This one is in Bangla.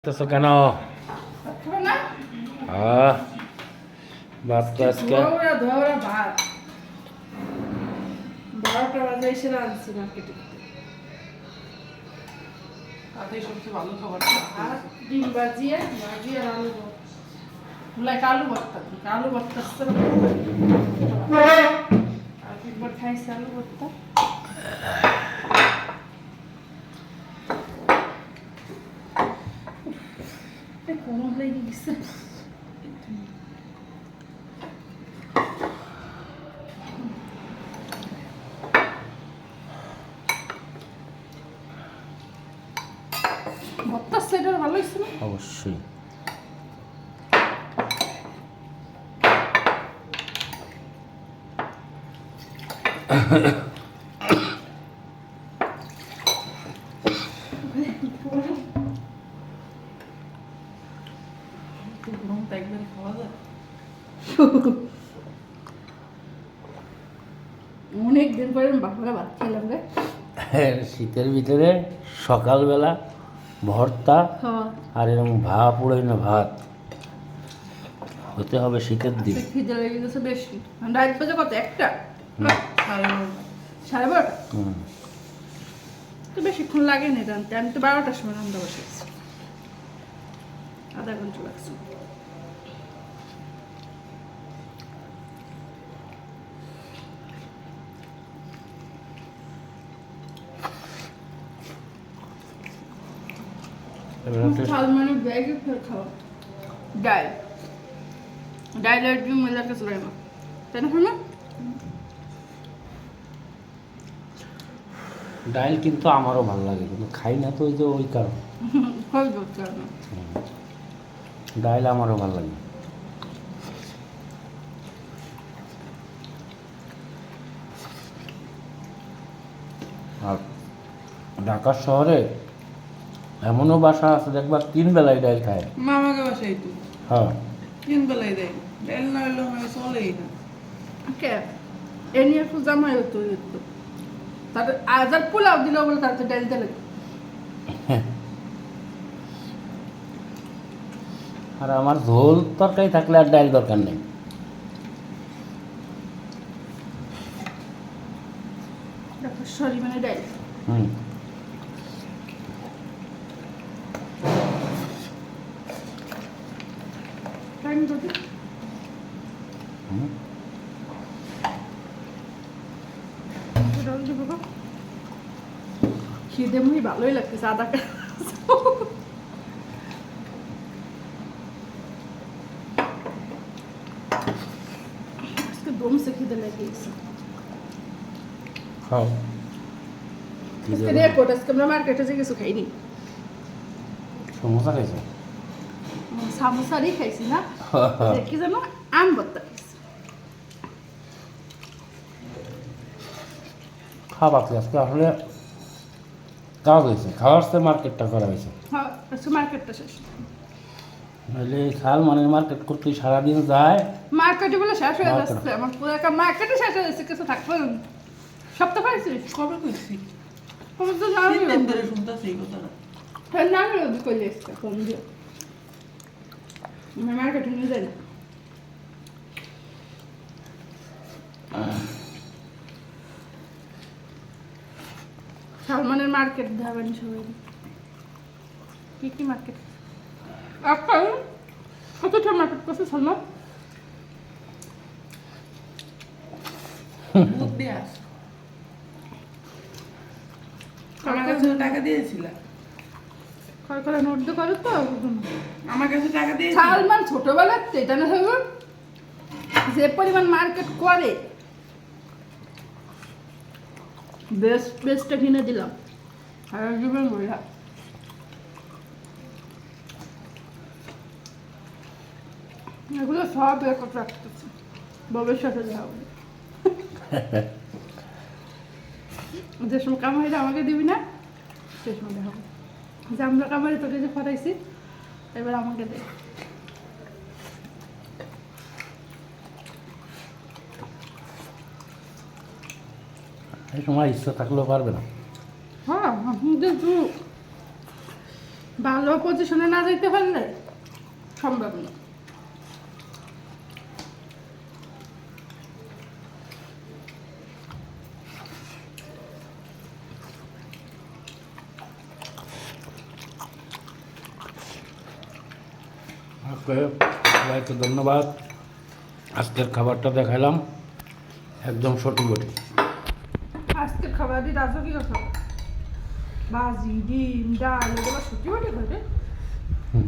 তেছো কেন? ভাত তো আজকে ভাত 12টা বাজে এসে রাঁধছি মার্কেটে। তাতেই সবচেয়ে ভালো খাবার। আর ডিম ভাজিয়ে আর আলু আলু ভর্তা আলু ভর্তা আর একবার খাইছি আলু ভর্তা। কোনো লেগে গেছে। ভর্তা সেটার ভালো হয়েছে না? অবশ্যই। একবার খাওয়া যায়। অনেকদিন পরে বাপরা ভাত খেলাম রে। শীতের ভিতরে সকালবেলা ভর্তা আর এরকম ভাপ উড়াই না ভাত হতে হবে শীতের দিন। খিদে লেগে গেছে বেশি। রাত বাজে কত? একটা? 12:30। তো বেশিক্ষণ লাগেনি রাঁধতে। আমি তো 12টার সময় রান্না বসেছি, আধা ঘন্টা লাগছে। সালমানের ব্যাগে ফের খাওয়া ডাল আর ডিম মজা কিছু লাগে না, তাই না? শোনো, ডাল কিন্তু আমারও ভালো লাগে, কিন্তু খাই না তো ওই কারণ। ডাল আমারও ভালো লাগে। আর ঢাকা শহরে এমনও বাসা আছে দেখবা 3 বেলায় ডাল খায়। মামাকে বাসাই তো হ্যাঁ, 3 বেলাই দেয়। ডাল না হলে আমার চলেই না। কে এ নিয়ে একটু জামাই হতো তাদের আজার পোলাও দিল বলে তাদের ডাল দিতে লাগে। আর আমার ঝোল তরকারি থাকলে আর ডাল দরকার নেই। সরি মানে ডাল। হুম, হুম। খিদে মুড়ি ভালোই লাগতেছে। আদা আজকে দমসে খিদে লেগে গেছে। খাও। আজকে রেকর্ড, আজকে আমরা মার্কেটে যে কিছু খাইনি। সমোসা খাইছো? সামোসারই খাইছি না, কি জানো, আম ভর্তা খাইছি। খাওয়া আজকে আসলে কাজ হয়েছে, খাওয়ার সাথে মার্কেটটা করা হয়েছে। হ্যাঁ, আজকে মার্কেটটা শেষ। নাহলে সালমানের মার্কেট করতে সারাদিন যায়। মার্কেটে বলে শেষ হয়ে যাচ্ছে আমার পুরো একটা মার্কেটে শেষ হয়ে যাচ্ছে, কিছু থাকবে না। সপ্তাহ পাইছিস কবে কইছি? কবে তো জানি 3 দিন ধরে শুনতাছি এই কথাটা। হ্যাঁ, না আমি রোজ করে এসছে ফোন দিয়ে মার্কেটে নিয়ে যাই না। সালমানের মার্কেট ধাবেন সবাই। কি মার্কেট? আপনার কতটা মার্কেট করছে সালমান? মুখ দিয়ে আস। আমার কাছে টাকা দিয়েছিল। কয় করে নোট দিয়ে করো তো। আমার কাছে টাকা দিয়েছিল। সালমান ছোটবেলার এটা না হবে যে পরিমাণ মার্কেট করে, বেস্টটা কিনে দিলাম আর জীবন বইলা। এগুলো সব রেকর্ড রাখতেছে, ভবিষ্যতে যা হবে। যে সময় কামাইটা আমাকে দিবি না, সে সময় দেখাবো যে আমরা কামাই তোকে যে ফটাইছি, এবার আমাকে দে। এই সময় ইচ্ছা থাকলেও পারবে না। হ্যাঁ, ভালো পজিশনে না যাইতে পারলে সম্ভব না। ওকে, সবাইকে ধন্যবাদ। আজকের খাবারটা দেখালাম একদম সঠিক সঠিক। আজকে খাবার দিয়ে রাজা কি খাবো? ভাজি, ডিম, ডাল এগুলো সত্যি বটে খাবে। হুম